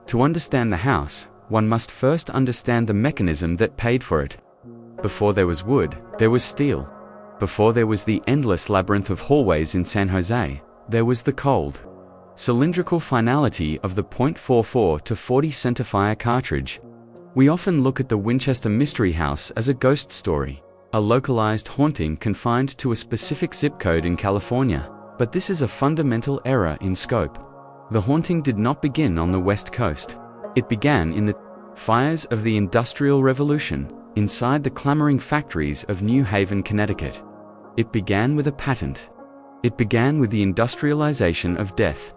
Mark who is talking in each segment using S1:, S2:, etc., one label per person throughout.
S1: To understand the house, one must first understand the mechanism that paid for it. Before there was wood, there was steel. Before there was the endless labyrinth of hallways in San Jose, there was the cold, cylindrical finality of the .44 to 40 centerfire cartridge. We often look at the Winchester Mystery House as a ghost story, a localized haunting confined to a specific zip code in California, but this is a fundamental error in scope. The haunting did not begin on the West Coast. It began in the fires of the Industrial Revolution, inside the clamoring factories of New Haven, Connecticut. It began with a patent. It began with the industrialization of death.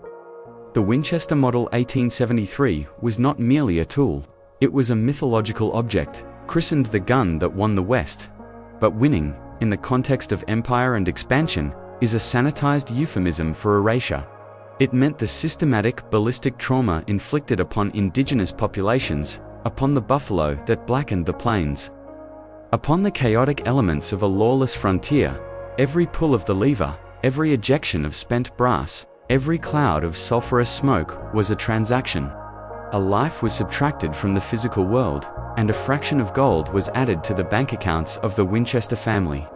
S1: The Winchester Model 1873 was not merely a tool. It was a mythological object, christened the gun that won the West. But winning, in the context of empire and expansion, is a sanitized euphemism for erasure. It meant the systematic ballistic trauma inflicted upon indigenous populations, upon the buffalo that blackened the plains, upon the chaotic elements of a lawless frontier. Every pull of the lever, every ejection of spent brass, every cloud of sulfurous smoke was a transaction. A life was subtracted from the physical world, and a fraction of gold was added to the bank accounts of the Winchester family.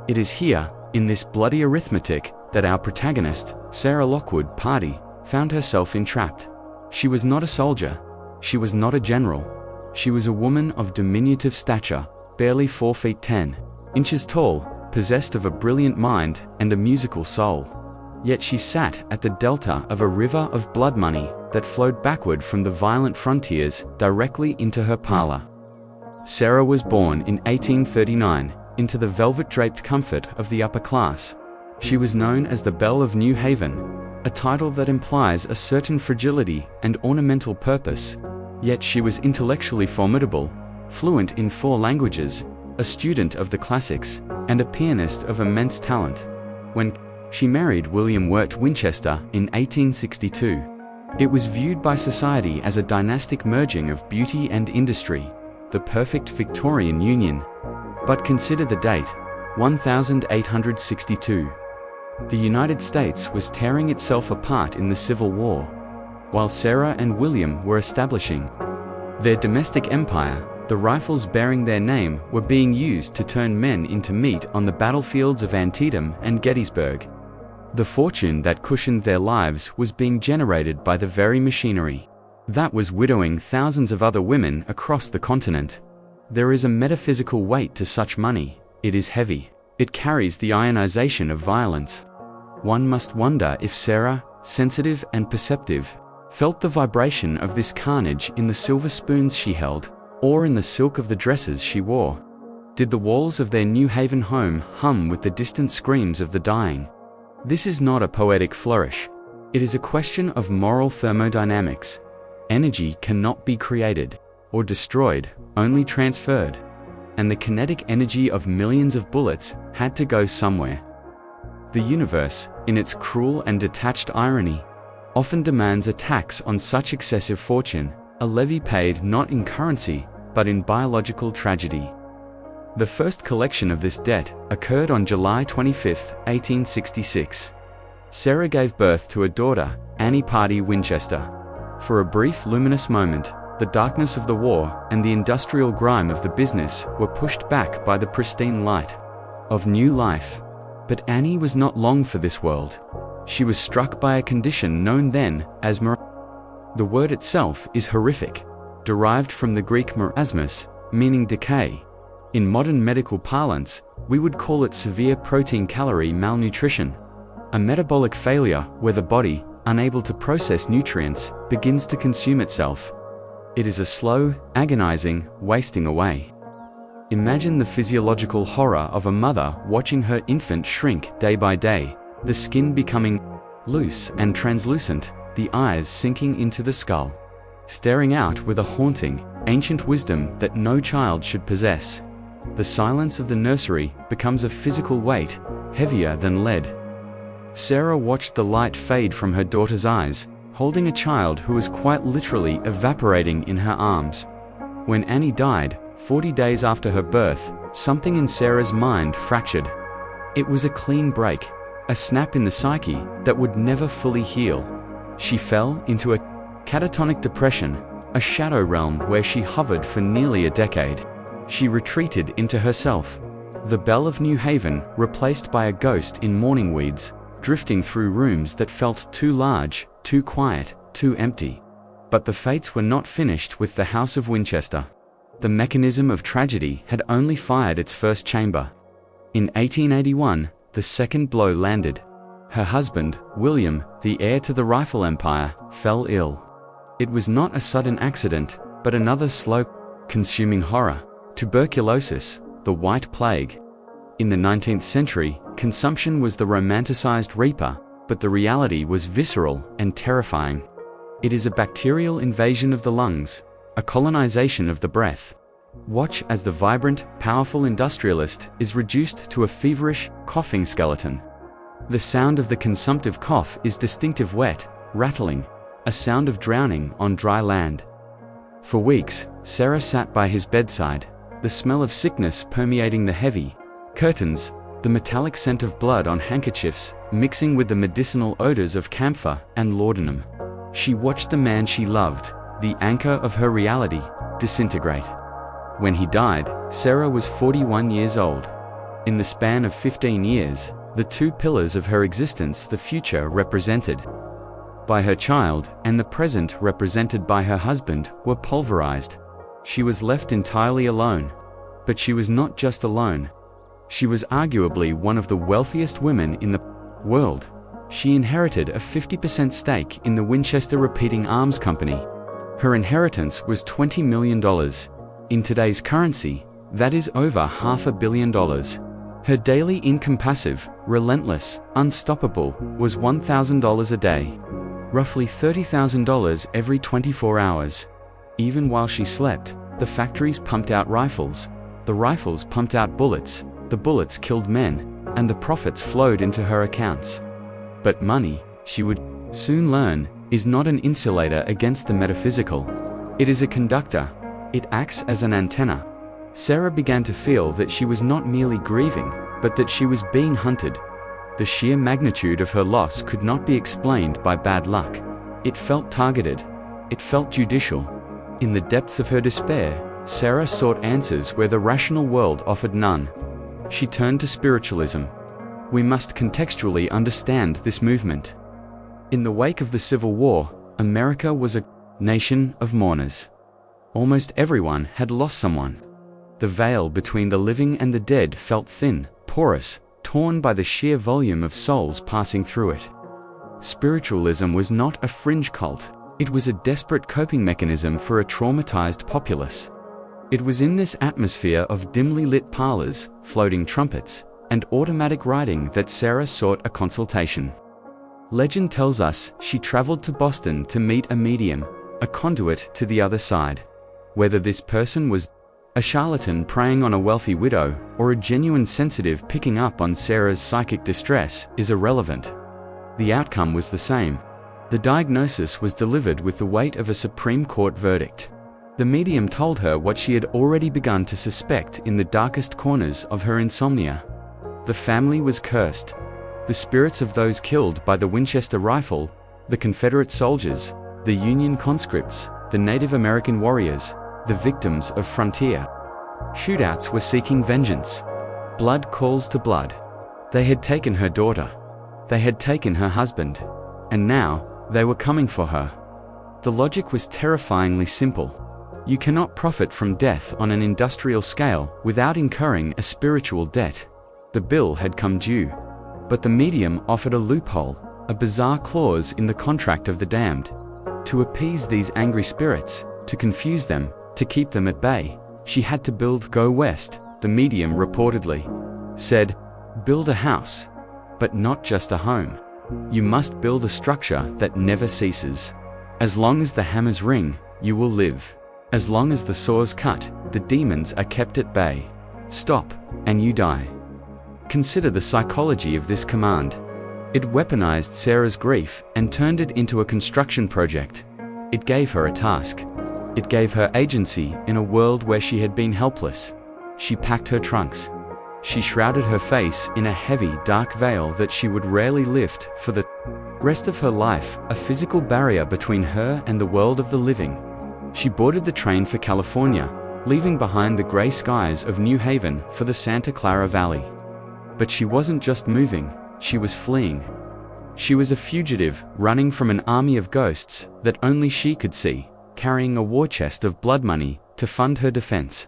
S1: It is here, in this bloody arithmetic, that our protagonist, Sarah Lockwood Pardee, found herself entrapped. She was not a soldier. She was not a general. She was a woman of diminutive stature, barely 4 feet 10 inches tall, possessed of a brilliant mind and a musical soul. Yet she sat at the delta of a river of blood money that flowed backward from the violent frontiers directly into her parlor. Sarah was born in 1839 into the velvet-draped comfort of the upper class. She was known as the Belle of New Haven, a title that implies a certain fragility and ornamental purpose. Yet she was intellectually formidable, fluent in 4 languages, a student of the classics, and a pianist of immense talent. When she married William Wirt Winchester in 1862, it was viewed by society as a dynastic merging of beauty and industry, the perfect Victorian union. But consider the date, 1862. The United States was tearing itself apart in the Civil War, while Sarah and William were establishing their domestic empire. The rifles bearing their name were being used to turn men into meat on the battlefields of Antietam and Gettysburg. The fortune that cushioned their lives was being generated by the very machinery that was widowing thousands of other women across the continent. There is a metaphysical weight to such money. It is heavy. It carries the ionization of violence. One must wonder if Sarah, sensitive and perceptive, felt the vibration of this carnage in the silver spoons she held, or in the silk of the dresses she wore. Did the walls of their New Haven home hum with the distant screams of the dying? This is not a poetic flourish. It is a question of moral thermodynamics. Energy cannot be created or destroyed, only transferred. And the kinetic energy of millions of bullets had to go somewhere. The universe, in its cruel and detached irony, often demands a tax on such excessive fortune, a levy paid not in currency, but in biological tragedy. The first collection of this debt occurred on July 25, 1866. Sarah gave birth to a daughter, Annie Pardee Winchester. For a brief luminous moment, the darkness of the war and the industrial grime of the business were pushed back by the pristine light of new life. But Annie was not long for this world. She was struck by a condition known then as The word itself is horrific, derived from the Greek marasmus, meaning decay. In modern medical parlance, we would call it severe protein-calorie malnutrition, a metabolic failure where the body, unable to process nutrients, begins to consume itself. It is a slow, agonizing wasting away. Imagine the physiological horror of a mother watching her infant shrink day by day, the skin becoming loose and translucent, the eyes sinking into the skull, staring out with a haunting, ancient wisdom that no child should possess. The silence of the nursery becomes a physical weight, heavier than lead. Sarah watched the light fade from her daughter's eyes, holding a child who was quite literally evaporating in her arms. When Annie died, 40 days after her birth, something in Sarah's mind fractured. It was a clean break, a snap in the psyche that would never fully heal. She fell into a Catatonic depression, a shadow realm where she hovered for nearly a decade. She retreated into herself. The belle of New Haven, replaced by a ghost in mourning weeds, drifting through rooms that felt too large, too quiet, too empty. But the fates were not finished with the House of Winchester. The mechanism of tragedy had only fired its first chamber. In 1881, the second blow landed. Her husband, William, the heir to the rifle empire, fell ill. It was not a sudden accident, but another slow, consuming horror. Tuberculosis, the White Plague. In the 19th century, consumption was the romanticized reaper, but the reality was visceral and terrifying. It is a bacterial invasion of the lungs, a colonization of the breath. Watch as the vibrant, powerful industrialist is reduced to a feverish, coughing skeleton. The sound of the consumptive cough is distinctive wet, rattling, a sound of drowning on dry land. For weeks, Sarah sat by his bedside, the smell of sickness permeating the heavy curtains, the metallic scent of blood on handkerchiefs, mixing with the medicinal odors of camphor and laudanum. She watched the man she loved, the anchor of her reality, disintegrate. When he died, Sarah was 41 years old. In the span of 15 years, the two pillars of her existence, the future represented by her child and the present represented by her husband, were pulverized. She was left entirely alone. But she was not just alone. She was arguably one of the wealthiest women in the world. She inherited a 50% stake in the Winchester Repeating Arms Company. Her inheritance was $20 million. In today's currency, that is over $500 million. Her daily income, passive, relentless, unstoppable, was $1,000 a day. Roughly $30,000 every 24 hours. Even while she slept, the factories pumped out rifles. The rifles pumped out bullets. The bullets killed men, and the profits flowed into her accounts. But money, she would soon learn, is not an insulator against the metaphysical. It is a conductor. It acts as an antenna. Sarah began to feel that she was not merely grieving, but that she was being hunted. The sheer magnitude of her loss could not be explained by bad luck. It felt targeted. It felt judicial. In the depths of her despair, Sarah sought answers where the rational world offered none. She turned to spiritualism. We must contextually understand this movement. In the wake of the Civil War, America was a nation of mourners. Almost everyone had lost someone. The veil between the living and the dead felt thin, porous, torn by the sheer volume of souls passing through it. Spiritualism was not a fringe cult. It was a desperate coping mechanism for a traumatized populace. It was in this atmosphere of dimly lit parlors, floating trumpets, and automatic writing that Sarah sought a consultation. Legend tells us she traveled to Boston to meet a medium, a conduit to the other side. Whether this person was a charlatan preying on a wealthy widow, or a genuine sensitive picking up on Sarah's psychic distress, is irrelevant. The outcome was the same. The diagnosis was delivered with the weight of a Supreme Court verdict. The medium told her what she had already begun to suspect in the darkest corners of her insomnia. The family was cursed. The spirits of those killed by the Winchester rifle, the Confederate soldiers, the Union conscripts, the Native American warriors, the victims of frontier shootouts were seeking vengeance. Blood calls to blood. They had taken her daughter. They had taken her husband. And now, they were coming for her. The logic was terrifyingly simple. You cannot profit from death on an industrial scale without incurring a spiritual debt. The bill had come due. But the medium offered a loophole, a bizarre clause in the contract of the damned. To appease these angry spirits, to confuse them, to keep them at bay, she had to go west, the medium reportedly said. Build a house. But not just a home. You must build a structure that never ceases. As long as the hammers ring, you will live. As long as the saws cut, the demons are kept at bay. Stop, and you die. Consider the psychology of this command. It weaponized Sarah's grief and turned it into a construction project. It gave her a task. It gave her agency in a world where she had been helpless. She packed her trunks. She shrouded her face in a heavy, dark veil that she would rarely lift for the Rest of her life, a physical barrier between her and the world of the living. She boarded the train for California, leaving behind the gray skies of New Haven for the Santa Clara Valley. But she wasn't just moving, she was fleeing. She was a fugitive, running from an army of ghosts that only she could see, carrying a war chest of blood money to fund her defense.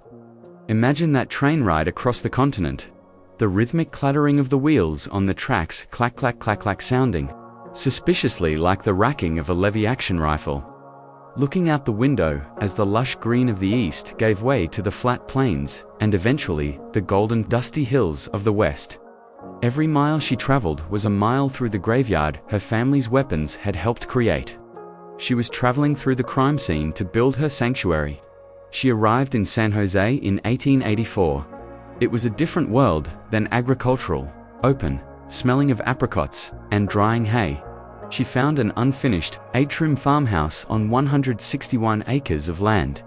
S1: Imagine that train ride across the continent. The rhythmic clattering of the wheels on the tracks, clack clack clack clack, sounding suspiciously like the racking of a lever-action rifle. Looking out the window as the lush green of the east gave way to the flat plains and eventually the golden dusty hills of the west. Every mile she traveled was a mile through the graveyard her family's weapons had helped create. She was traveling through the crime scene to build her sanctuary. She arrived in San Jose in 1884. It was a different world than agricultural, open, smelling of apricots and drying hay. She found an unfinished, 8-room farmhouse on 161 acres of land.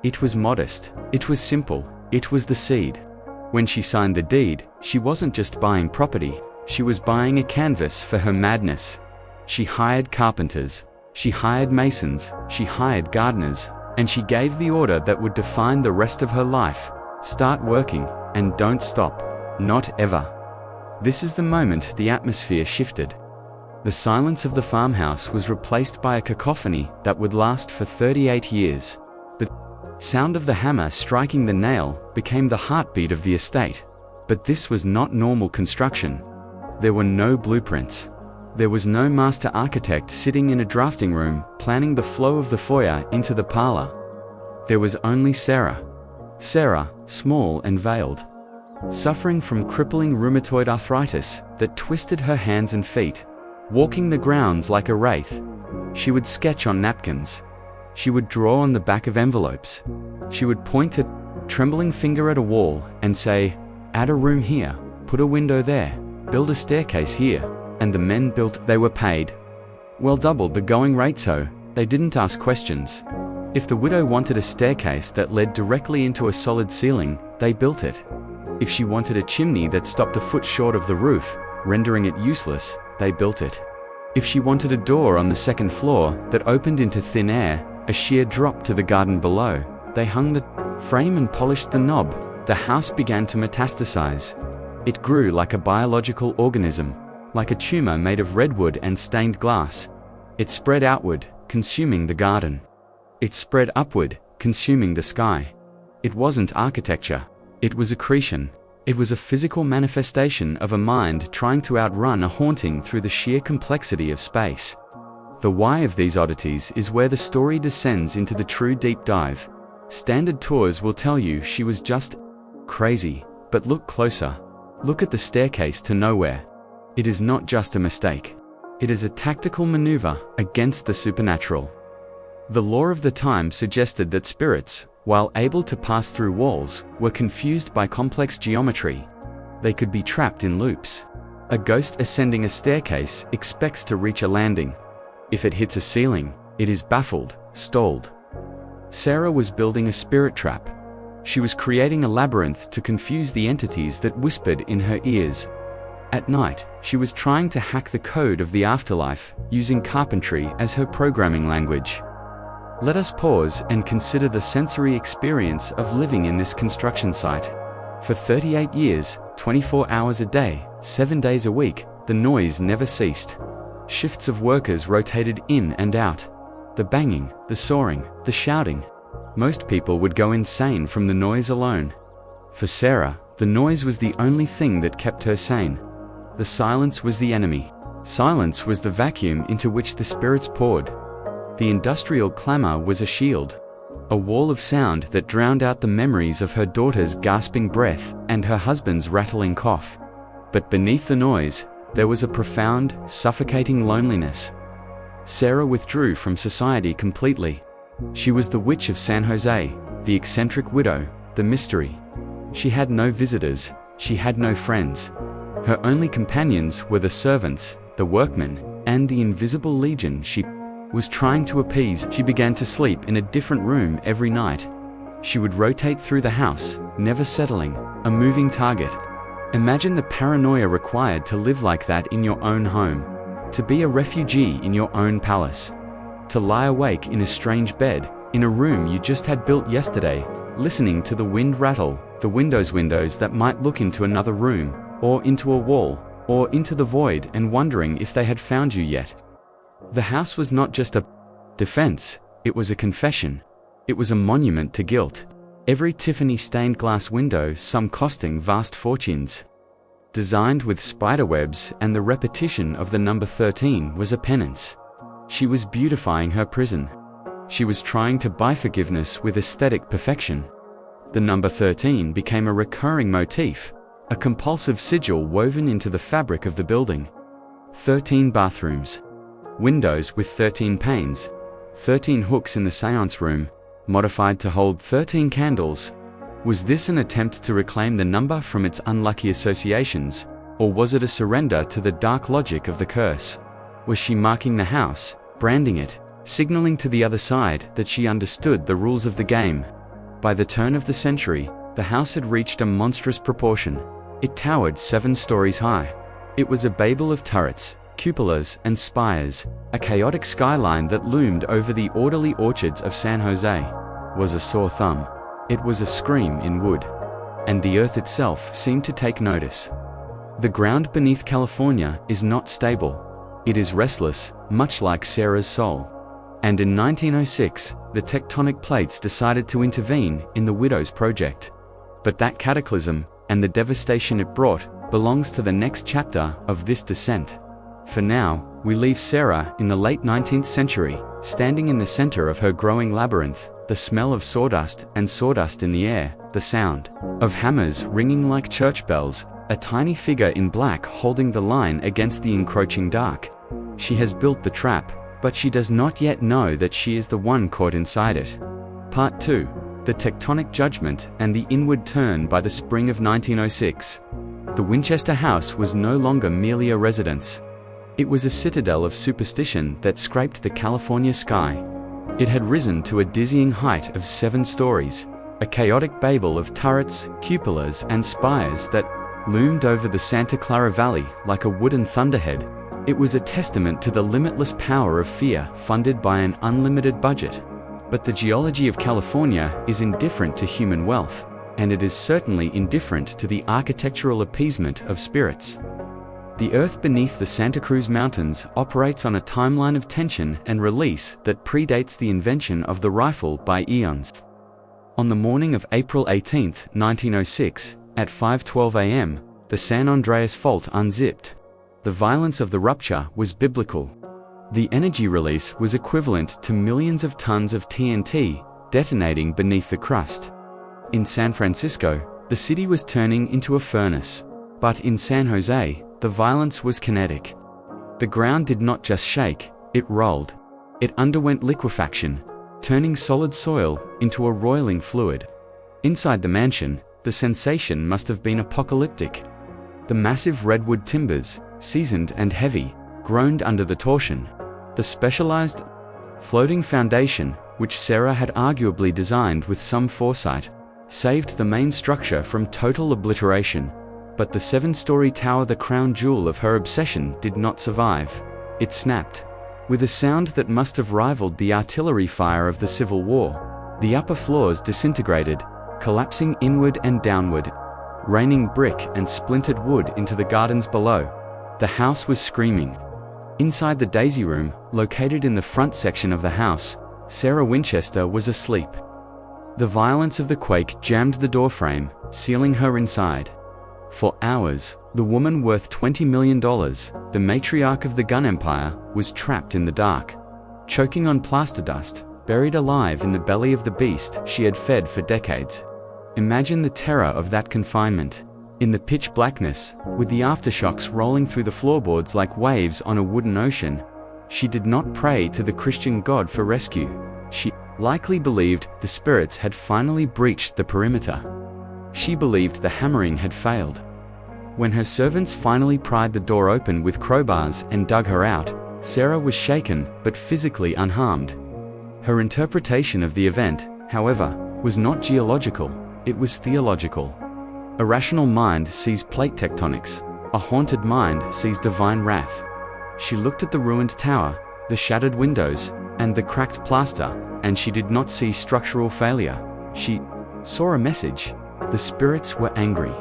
S1: It was modest, it was simple, it was the seed. When she signed the deed, she wasn't just buying property, she was buying a canvas for her madness. She hired carpenters, she hired masons, she hired gardeners, and she gave the order that would define the rest of her life: start working, and don't stop. Not ever. This is the moment the atmosphere shifted. The silence of the farmhouse was replaced by a cacophony that would last for 38 years. The sound of the hammer striking the nail became the heartbeat of the estate. But this was not normal construction. There were no blueprints. There was no master architect sitting in a drafting room planning the flow of the foyer into the parlor. There was only Sarah. Sarah, small and veiled, suffering from crippling rheumatoid arthritis that twisted her hands and feet, walking the grounds like a wraith. She would sketch on napkins. She would draw on the back of envelopes. She would point a trembling finger at a wall and say, "Add a room here, put a window there, build a staircase here," and the men built. They were paid. Well, doubled the going rate, so they didn't ask questions. If the widow wanted a staircase that led directly into a solid ceiling, they built it. If she wanted a chimney that stopped a foot short of the roof, rendering it useless, they built it. If she wanted a door on the second floor that opened into thin air, a sheer drop to the garden below, they hung the frame and polished the knob. The house began to metastasize. It grew like a biological organism, like a tumor made of redwood and stained glass. It spread outward, consuming the garden. It spread upward, consuming the sky. It wasn't architecture. It was accretion. It was a physical manifestation of a mind trying to outrun a haunting through the sheer complexity of space. The why of these oddities is where the story descends into the true deep dive. Standard tours will tell you she was just crazy, but look closer. Look at the staircase to nowhere. It is not just a mistake. It is a tactical maneuver against the supernatural. The law of the time suggested that spirits, while able to pass through walls, were confused by complex geometry. They could be trapped in loops. A ghost ascending a staircase expects to reach a landing. If it hits a ceiling, it is baffled, stalled. Sarah was building a spirit trap. She was creating a labyrinth to confuse the entities that whispered in her ears. At night, she was trying to hack the code of the afterlife, using carpentry as her programming language. Let us pause and consider the sensory experience of living in this construction site. For 38 years, 24 hours a day, 7 days a week, the noise never ceased. Shifts of workers rotated in and out. The banging, the sawing, the shouting. Most people would go insane from the noise alone. For Sarah, the noise was the only thing that kept her sane. The silence was the enemy. Silence was the vacuum into which the spirits poured. The industrial clamor was a shield, a wall of sound that drowned out the memories of her daughter's gasping breath and her husband's rattling cough. But beneath the noise, there was a profound, suffocating loneliness. Sarah withdrew from society completely. She was the witch of San Jose, the eccentric widow, the mystery. She had no visitors, she had no friends. Her only companions were the servants, the workmen, and the invisible legion she was trying to appease. She began to sleep in a different room every night. She would rotate through the house, never settling, a moving target. Imagine the paranoia required to live like that in your own home. To be a refugee in your own palace. To lie awake in a strange bed, in a room you just had built yesterday, listening to the wind rattle, the windows that might look into another room, or into a wall, or into the void, and wondering if they had found you yet. The house was not just a defense, it was a confession. It was a monument to guilt. Every Tiffany stained glass window, some costing vast fortunes. Designed with spiderwebs, and the repetition of the number 13 was a penance. She was beautifying her prison. She was trying to buy forgiveness with aesthetic perfection. The number 13 became a recurring motif, a compulsive sigil woven into the fabric of the building. 13 bathrooms. Windows with 13 panes. 13 hooks in the seance room, modified to hold 13 candles. Was this an attempt to reclaim the number from its unlucky associations, or was it a surrender to the dark logic of the curse? Was she marking the house, branding it, signaling to the other side that she understood the rules of the game? By the turn of the century, the house had reached a monstrous proportion. It towered 7 stories high. It was a babel of turrets, cupolas, and spires, a chaotic skyline that loomed over the orderly orchards of San Jose. Was a sore thumb. It was a scream in wood. And the earth itself seemed to take notice. The ground beneath California is not stable. It is restless, much like Sarah's soul. And in 1906, the tectonic plates decided to intervene in the Widows Project. But that cataclysm, and the devastation it brought, belongs to the next chapter of this descent. For now, we leave Sarah in the late 19th century, standing in the center of her growing labyrinth, the smell of sawdust and sawdust in the air, the sound of hammers ringing like church bells, a tiny figure in black holding the line against the encroaching dark. She has built the trap, but she does not yet know that she is the one caught inside it. Part 2. The Tectonic Judgment and the Inward Turn. By the spring of 1906, the Winchester House was no longer merely a residence. It was a citadel of superstition that scraped the California sky. It had risen to a dizzying height of 7 stories, a chaotic babel of turrets, cupolas, and spires that loomed over the Santa Clara Valley like a wooden thunderhead. It was a testament to the limitless power of fear funded by an unlimited budget. But the geology of California is indifferent to human wealth, and it is certainly indifferent to the architectural appeasement of spirits. The earth beneath the Santa Cruz Mountains operates on a timeline of tension and release that predates the invention of the rifle by eons. On the morning of April 18, 1906, at 5:12 a.m., the San Andreas Fault unzipped. The violence of the rupture was biblical. The energy release was equivalent to millions of tons of TNT detonating beneath the crust. In San Francisco, the city was turning into a furnace. But in San Jose, the violence was kinetic. The ground did not just shake, it rolled. It underwent liquefaction, turning solid soil into a roiling fluid. Inside the mansion, the sensation must have been apocalyptic. The massive redwood timbers, seasoned and heavy, groaned under the torsion. The specialized floating foundation, which Sarah had arguably designed with some foresight, saved the main structure from total obliteration. But the 7-story tower, the crown jewel of her obsession, did not survive. It snapped. With a sound that must have rivaled the artillery fire of the Civil War, the upper floors disintegrated, collapsing inward and downward, raining brick and splintered wood into the gardens below. The house was screaming. Inside the Daisy Room, located in the front section of the house, Sarah Winchester was asleep. The violence of the quake jammed the doorframe, sealing her inside. For hours, the woman worth $20 million, the matriarch of the gun empire, was trapped in the dark, choking on plaster dust, buried alive in the belly of the beast she had fed for decades. Imagine the terror of that confinement. In the pitch blackness, with the aftershocks rolling through the floorboards like waves on a wooden ocean, she did not pray to the Christian God for rescue. She likely believed the spirits had finally breached the perimeter. She believed the hammering had failed. When her servants finally pried the door open with crowbars and dug her out, Sarah was shaken but physically unharmed. Her interpretation of the event, however, was not geological, it was theological. A rational mind sees plate tectonics, a haunted mind sees divine wrath. She looked at the ruined tower, the shattered windows, and the cracked plaster, and she did not see structural failure. She saw a message. The spirits were angry.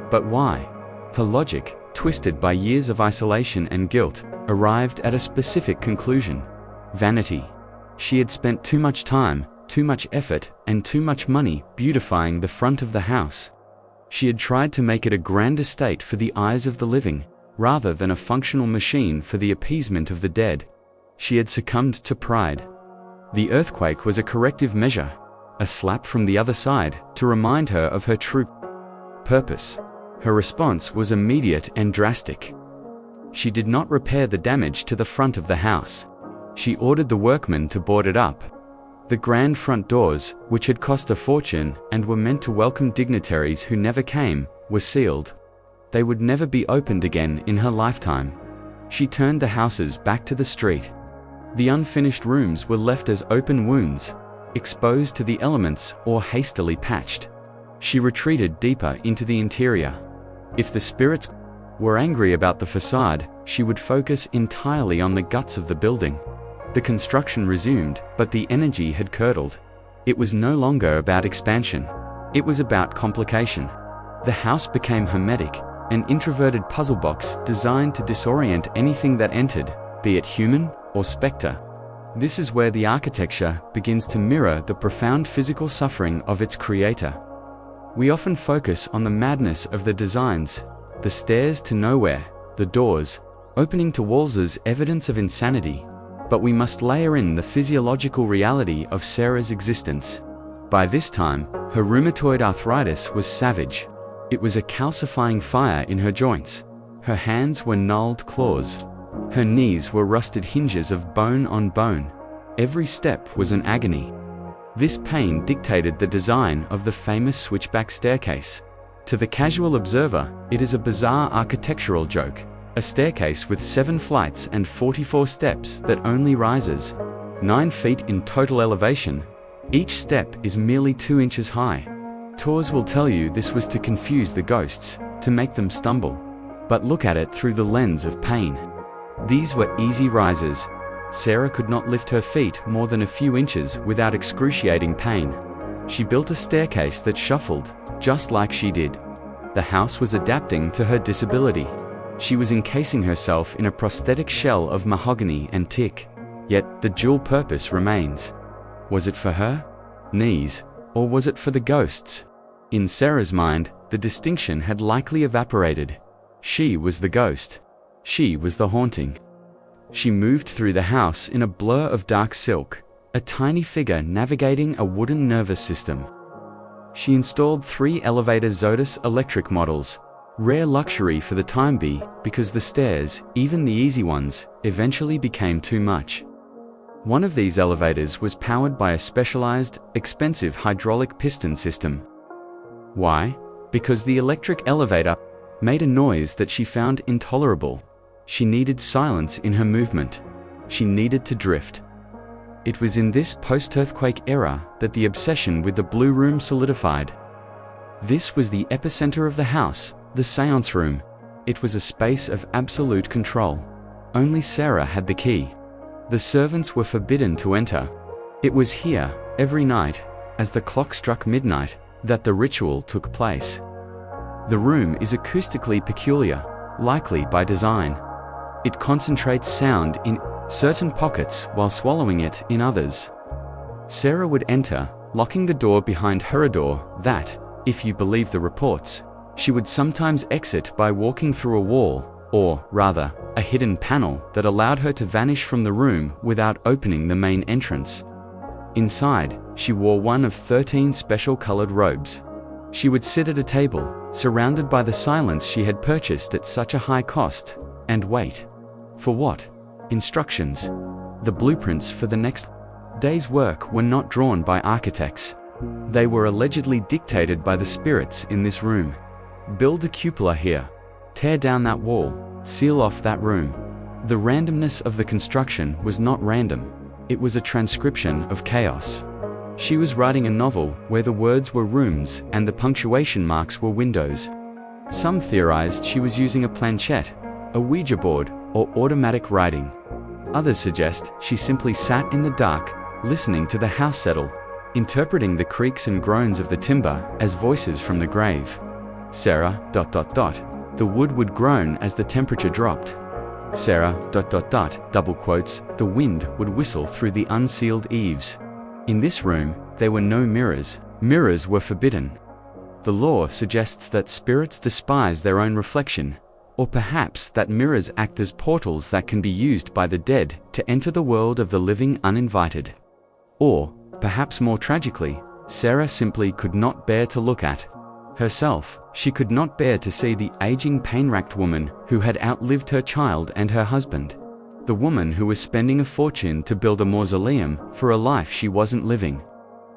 S1: But why? Her logic, twisted by years of isolation and guilt, arrived at a specific conclusion. Vanity. She had spent too much time, too much effort, and too much money beautifying the front of the house. She had tried to make it a grand estate for the eyes of the living, rather than a functional machine for the appeasement of the dead. She had succumbed to pride. The earthquake was a corrective measure, a slap from the other side to remind her of her true purpose. Her response was immediate and drastic. She did not repair the damage to the front of the house. She ordered the workmen to board it up. The grand front doors, which had cost a fortune and were meant to welcome dignitaries who never came, were sealed. They would never be opened again in her lifetime. She turned the houses back to the street. The unfinished rooms were left as open wounds, exposed to the elements or hastily patched. She retreated deeper into the interior. If the spirits were angry about the facade, she would focus entirely on the guts of the building. The construction resumed, but the energy had curdled. It was no longer about expansion. It was about complication. The house became hermetic, an introverted puzzle box designed to disorient anything that entered, be it human or spectre. This is where the architecture begins to mirror the profound physical suffering of its creator. We often focus on the madness of the designs, the stairs to nowhere, the doors, opening to walls as evidence of insanity. But we must layer in the physiological reality of Sarah's existence. By this time, her rheumatoid arthritis was savage. It was a calcifying fire in her joints. Her hands were gnarled claws. Her knees were rusted hinges of bone on bone. Every step was an agony. This pain dictated the design of the famous switchback staircase. To the casual observer, it is a bizarre architectural joke. A staircase with 7 flights and 44 steps that only rises 9 feet in total elevation. Each step is merely 2 inches high. Tours will tell you this was to confuse the ghosts, to make them stumble. But look at it through the lens of pain. These were easy rises. Sarah could not lift her feet more than a few inches without excruciating pain. She built a staircase that shuffled, just like she did. The house was adapting to her disability. She was encasing herself in a prosthetic shell of mahogany and teak. Yet the dual purpose remains. Was it for her knees, or was it for the ghosts? In Sarah's mind, the distinction had likely evaporated. She was the ghost. She was the haunting. She moved through the house in a blur of dark silk, a tiny figure navigating a wooden nervous system. She installed 3 elevator Zodus electric models, rare luxury for the time being, because the stairs, even the easy ones, eventually became too much. One of these elevators was powered by a specialized, expensive hydraulic piston system. Why? Because the electric elevator made a noise that she found intolerable. She needed silence in her movement. She needed to drift. It was in this post-earthquake era that the obsession with the Blue Room solidified. This was the epicenter of the house, the seance room. It was a space of absolute control. Only Sarah had the key. The servants were forbidden to enter. It was here, every night, as the clock struck midnight, that the ritual took place. The room is acoustically peculiar, likely by design. It concentrates sound in certain pockets while swallowing it in others. Sarah would enter, locking the door behind her, a door that, if you believe the reports, she would sometimes exit by walking through a wall, or, rather, a hidden panel that allowed her to vanish from the room without opening the main entrance. Inside, she wore one of 13 special colored robes. She would sit at a table, surrounded by the silence she had purchased at such a high cost, and wait. For what? Instructions. The blueprints for the next day's work were not drawn by architects. They were allegedly dictated by the spirits in this room. Build a cupola here. Tear down that wall. Seal off that room. The randomness of the construction was not random. It was a transcription of chaos. She was writing a novel where the words were rooms and the punctuation marks were windows. Some theorized she was using a planchette, a Ouija board, or automatic writing. Others suggest she simply sat in the dark, listening to the house settle, interpreting the creaks and groans of the timber as voices from the grave. Sarah, the wood would groan as the temperature dropped. Sarah, double quotes, the wind would whistle through the unsealed eaves. In this room, there were no mirrors. Mirrors were forbidden. The law suggests that spirits despise their own reflection, or perhaps that mirrors act as portals that can be used by the dead to enter the world of the living uninvited. Or, perhaps more tragically, Sarah simply could not bear to look at herself. She could not bear to see the aging, pain-racked woman who had outlived her child and her husband. The woman who was spending a fortune to build a mausoleum for a life she wasn't living.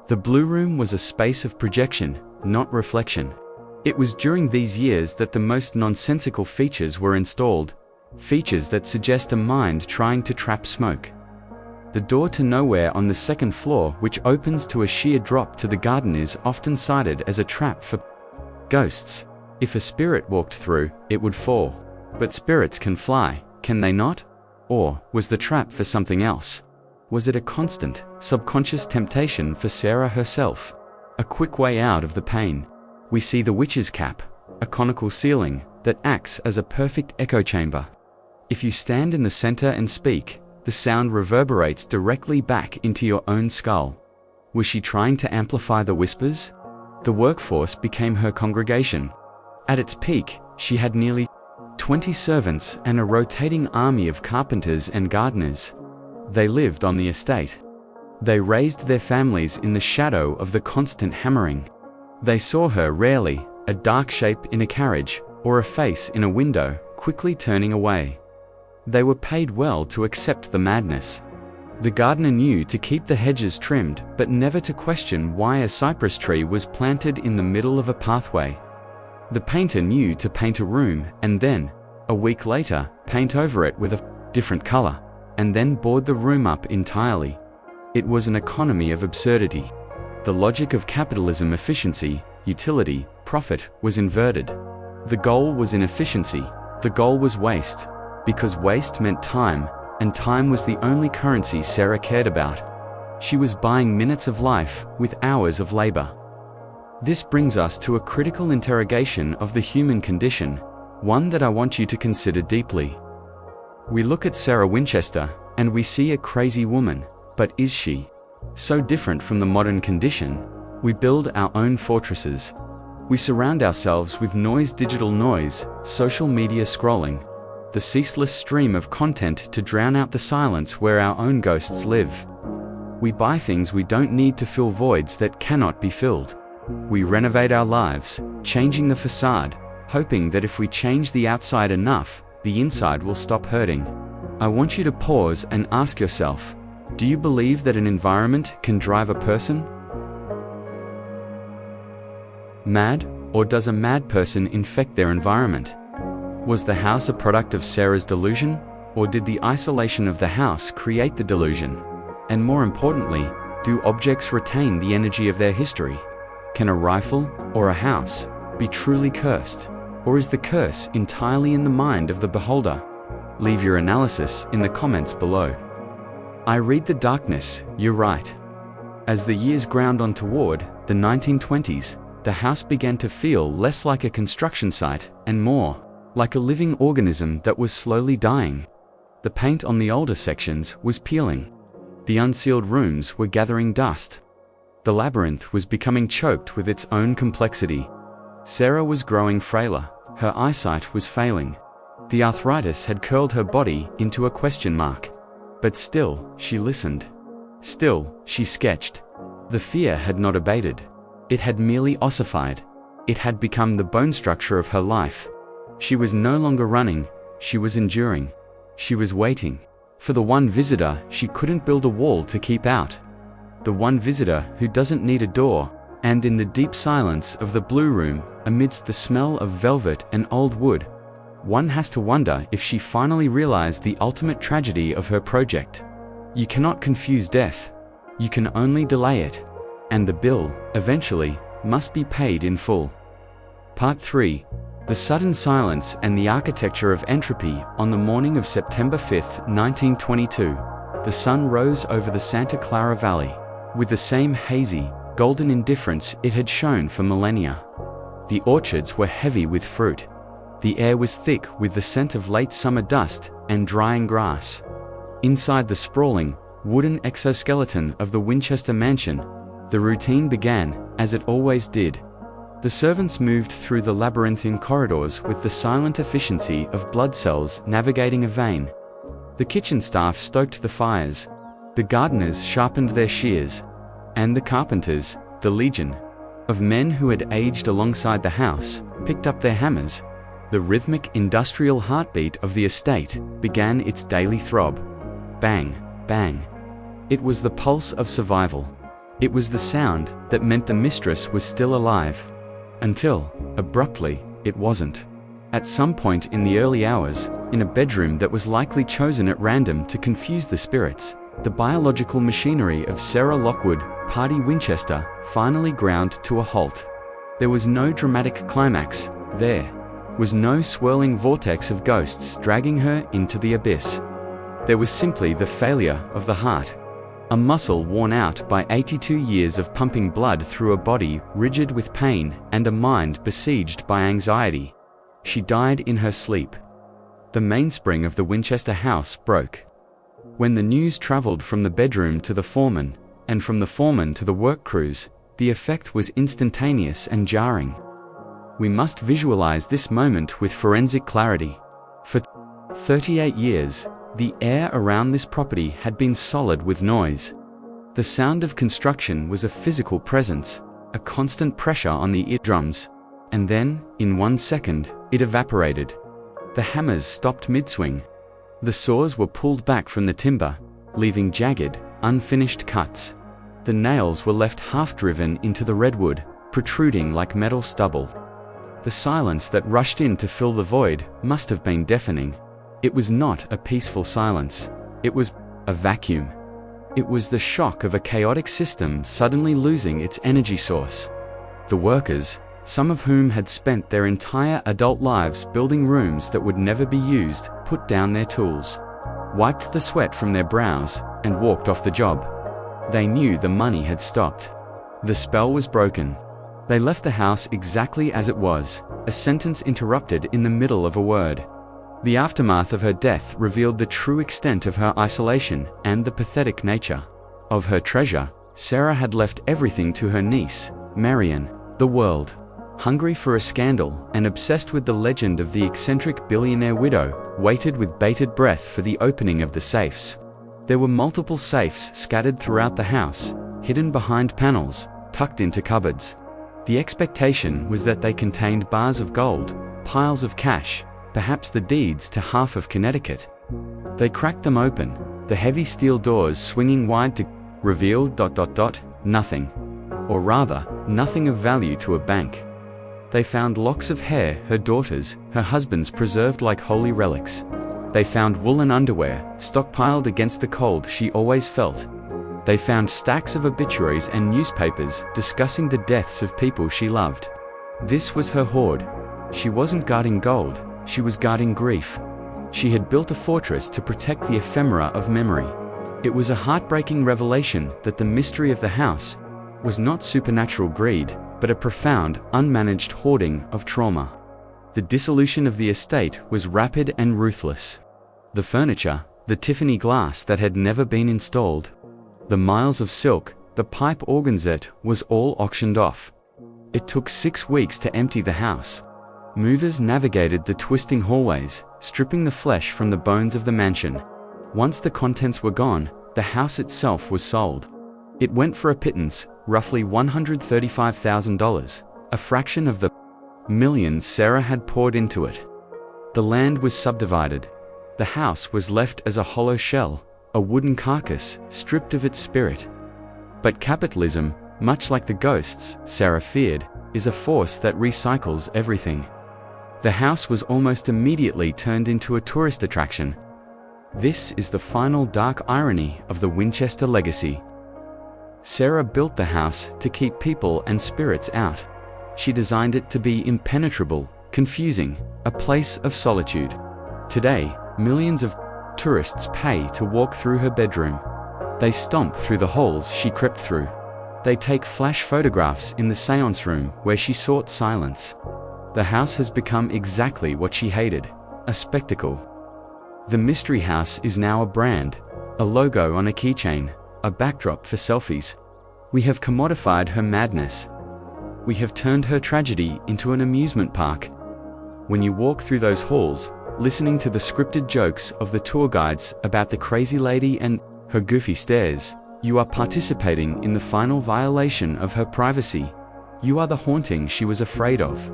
S1: The Blue Room was a space of projection, not reflection. It was during these years that the most nonsensical features were installed, features that suggest a mind trying to trap smoke. The door to nowhere on the second floor, which opens to a sheer drop to the garden, is often cited as a trap for ghosts. If a spirit walked through, it would fall. But spirits can fly, can they not? Or was the trap for something else? Was it a constant, subconscious temptation for Sarah herself? A quick way out of the pain. We see the witch's cap, a conical ceiling that acts as a perfect echo chamber. If you stand in the center and speak, the sound reverberates directly back into your own skull. Was she trying to amplify the whispers? The workforce became her congregation. At its peak, she had nearly 20 servants and a rotating army of carpenters and gardeners. They lived on the estate. They raised their families in the shadow of the constant hammering. They saw her rarely, a dark shape in a carriage, or a face in a window, quickly turning away. They were paid well to accept the madness. The gardener knew to keep the hedges trimmed, but never to question why a cypress tree was planted in the middle of a pathway. The painter knew to paint a room, and then, a week later, paint over it with a different color, and then board the room up entirely. It was an economy of absurdity. The logic of capitalism, efficiency, utility, profit, was inverted. The goal was inefficiency. The goal was waste, because waste meant time, and time was the only currency Sarah cared about. She was buying minutes of life with hours of labor. This brings us to a critical interrogation of the human condition, one that I want you to consider deeply. We look at Sarah Winchester, and we see a crazy woman, but is she so different from the modern condition? We build our own fortresses. We surround ourselves with noise, digital noise, social media scrolling, the ceaseless stream of content to drown out the silence where our own ghosts live. We buy things we don't need to fill voids that cannot be filled. We renovate our lives, changing the facade, hoping that if we change the outside enough, the inside will stop hurting. I want you to pause and ask yourself, do you believe that an environment can drive a person mad, or does a mad person infect their environment? Was the house a product of Sarah's delusion, or did the isolation of the house create the delusion? And more importantly, do objects retain the energy of their history? Can a rifle or a house be truly cursed, or is the curse entirely in the mind of the beholder? Leave your analysis in the comments below. I read the darkness, you're right. As the years ground on toward the 1920s, the house began to feel less like a construction site and more like a living organism that was slowly dying. The paint on the older sections was peeling. The unsealed rooms were gathering dust. The labyrinth was becoming choked with its own complexity. Sarah was growing frailer. Her eyesight was failing. The arthritis had curled her body into a question mark. But still, she listened. Still, she sketched. The fear had not abated. It had merely ossified. It had become the bone structure of her life. She was no longer running, she was enduring. She was waiting for the one visitor she couldn't build a wall to keep out. The one visitor who doesn't need a door. And in the deep silence of the Blue Room, amidst the smell of velvet and old wood, one has to wonder if she finally realized the ultimate tragedy of her project. You cannot confuse death. You can only delay it. And the bill, eventually, must be paid in full. Part 3. The sudden silence and the architecture of entropy. On the morning of September 5, 1922, the sun rose over the Santa Clara Valley, with the same hazy, golden indifference it had shown for millennia. The orchards were heavy with fruit. The air was thick with the scent of late summer dust and drying grass. Inside the sprawling, wooden exoskeleton of the Winchester mansion, the routine began, as it always did. The servants moved through the labyrinthine corridors with the silent efficiency of blood cells navigating a vein. The kitchen staff stoked the fires. The gardeners sharpened their shears. And the carpenters, the legion of men who had aged alongside the house, picked up their hammers. The rhythmic industrial heartbeat of the estate began its daily throb. Bang, bang. It was the pulse of survival. It was the sound that meant the mistress was still alive. Until, abruptly, it wasn't. At some point in the early hours, in a bedroom that was likely chosen at random to confuse the spirits, the biological machinery of Sarah Lockwood, Party Winchester, finally ground to a halt. There was no dramatic climax. There was no swirling vortex of ghosts dragging her into the abyss. There was simply the failure of the heart. A muscle worn out by 82 years of pumping blood through a body rigid with pain and a mind besieged by anxiety. She died in her sleep. The mainspring of the Winchester house broke. When the news traveled from the bedroom to the foreman, and from the foreman to the work crews, the effect was instantaneous and jarring. We must visualize this moment with forensic clarity. For 38 years, the air around this property had been solid with noise. The sound of construction was a physical presence, a constant pressure on the eardrums. And then, in 1 second, it evaporated. The hammers stopped mid-swing. The saws were pulled back from the timber, leaving jagged, unfinished cuts. The nails were left half-driven into the redwood, protruding like metal stubble. The silence that rushed in to fill the void must have been deafening. It was not a peaceful silence. It was a vacuum. It was the shock of a chaotic system suddenly losing its energy source. The workers, some of whom had spent their entire adult lives building rooms that would never be used, put down their tools, wiped the sweat from their brows, and walked off the job. They knew the money had stopped. The spell was broken. They left the house exactly as it was, a sentence interrupted in the middle of a word. The aftermath of her death revealed the true extent of her isolation and the pathetic nature of her treasure. Sarah had left everything to her niece, Marian. The world, hungry for a scandal and obsessed with the legend of the eccentric billionaire widow, waited with bated breath for the opening of the safes. There were multiple safes scattered throughout the house, hidden behind panels, tucked into cupboards. The expectation was that they contained bars of gold, piles of cash, perhaps the deeds to half of Connecticut. They cracked them open, the heavy steel doors swinging wide to reveal ... nothing. Or rather, nothing of value to a bank. They found locks of hair, her daughter's, her husband's, preserved like holy relics. They found woolen underwear, stockpiled against the cold she always felt. They found stacks of obituaries and newspapers discussing the deaths of people she loved. This was her hoard. She wasn't guarding gold, she was guarding grief. She had built a fortress to protect the ephemera of memory. It was a heartbreaking revelation that the mystery of the house was not supernatural greed, but a profound, unmanaged hoarding of trauma. The dissolution of the estate was rapid and ruthless. The furniture, the Tiffany glass that had never been installed, the miles of silk, the pipe organ set, was all auctioned off. It took 6 weeks to empty the house. Movers navigated the twisting hallways, stripping the flesh from the bones of the mansion. Once the contents were gone, the house itself was sold. It went for a pittance, roughly $135,000, a fraction of the millions Sarah had poured into it. The land was subdivided. The house was left as a hollow shell, a wooden carcass, stripped of its spirit. But capitalism, much like the ghosts Sarah feared, is a force that recycles everything. The house was almost immediately turned into a tourist attraction. This is the final dark irony of the Winchester legacy. Sarah built the house to keep people and spirits out. She designed it to be impenetrable, Confusing, a place of solitude. Today, millions of tourists pay to walk through her bedroom. They stomp through the holes she crept through. They take flash photographs in the seance room where she sought silence. The house has become exactly what she hated, a spectacle. The Mystery House is now a brand, a logo on a keychain, a backdrop for selfies. We have commodified her madness. We have turned her tragedy into an amusement park. When you walk through those halls, listening to the scripted jokes of the tour guides about the crazy lady and her goofy stares, you are participating in the final violation of her privacy. You are the haunting she was afraid of.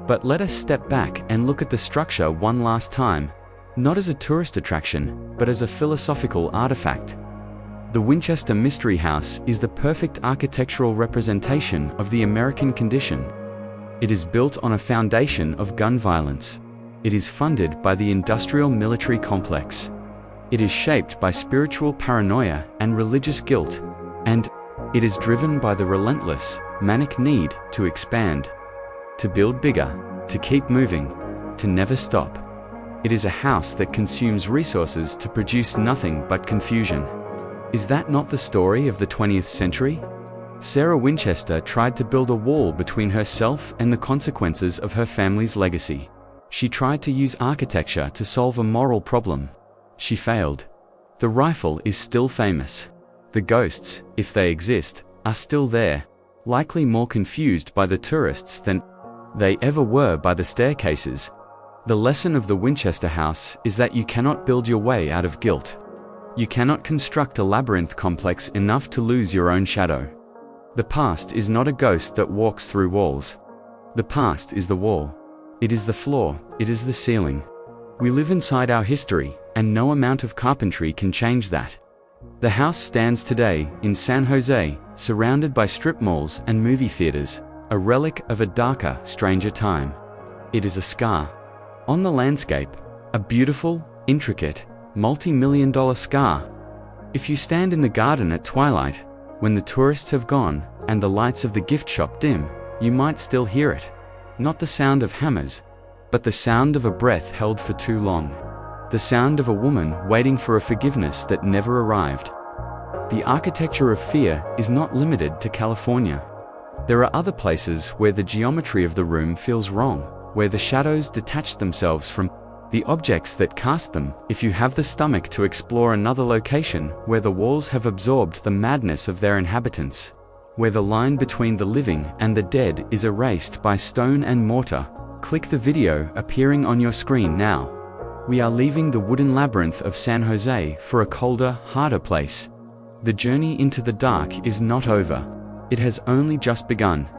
S1: But let us step back and look at the structure one last time, not as a tourist attraction, but as a philosophical artifact. The Winchester Mystery House is the perfect architectural representation of the American condition. It is built on a foundation of gun violence. It is funded by the industrial military complex. It is shaped by spiritual paranoia and religious guilt. And it is driven by the relentless, manic need to expand, to build bigger, to keep moving, to never stop. It is a house that consumes resources to produce nothing but confusion. Is that not the story of the 20th century? Sarah Winchester tried to build a wall between herself and the consequences of her family's legacy. She tried to use architecture to solve a moral problem. She failed. The rifle is still famous. The ghosts, if they exist, are still there, likely more confused by the tourists than they ever were by the staircases. The lesson of the Winchester House is that you cannot build your way out of guilt. You cannot construct a labyrinth complex enough to lose your own shadow. The past is not a ghost that walks through walls. The past is the wall. It is the floor, it is the ceiling. We live inside our history, and no amount of carpentry can change that. The house stands today in San Jose, surrounded by strip malls and movie theaters, a relic of a darker, stranger time. It is a scar on the landscape, a beautiful, intricate, multi-million-dollar scar. If you stand in the garden at twilight, when the tourists have gone and the lights of the gift shop dim, you might still hear it. Not the sound of hammers, but the sound of a breath held for too long. The sound of a woman waiting for a forgiveness that never arrived. The architecture of fear is not limited to California. There are other places where the geometry of the room feels wrong, where the shadows detach themselves from the objects that cast them. If you have the stomach to explore another location where the walls have absorbed the madness of their inhabitants, where the line between the living and the dead is erased by stone and mortar, click the video appearing on your screen now. We are leaving the wooden labyrinth of San Jose for a colder, harder place. The journey into the dark is not over. It has only just begun.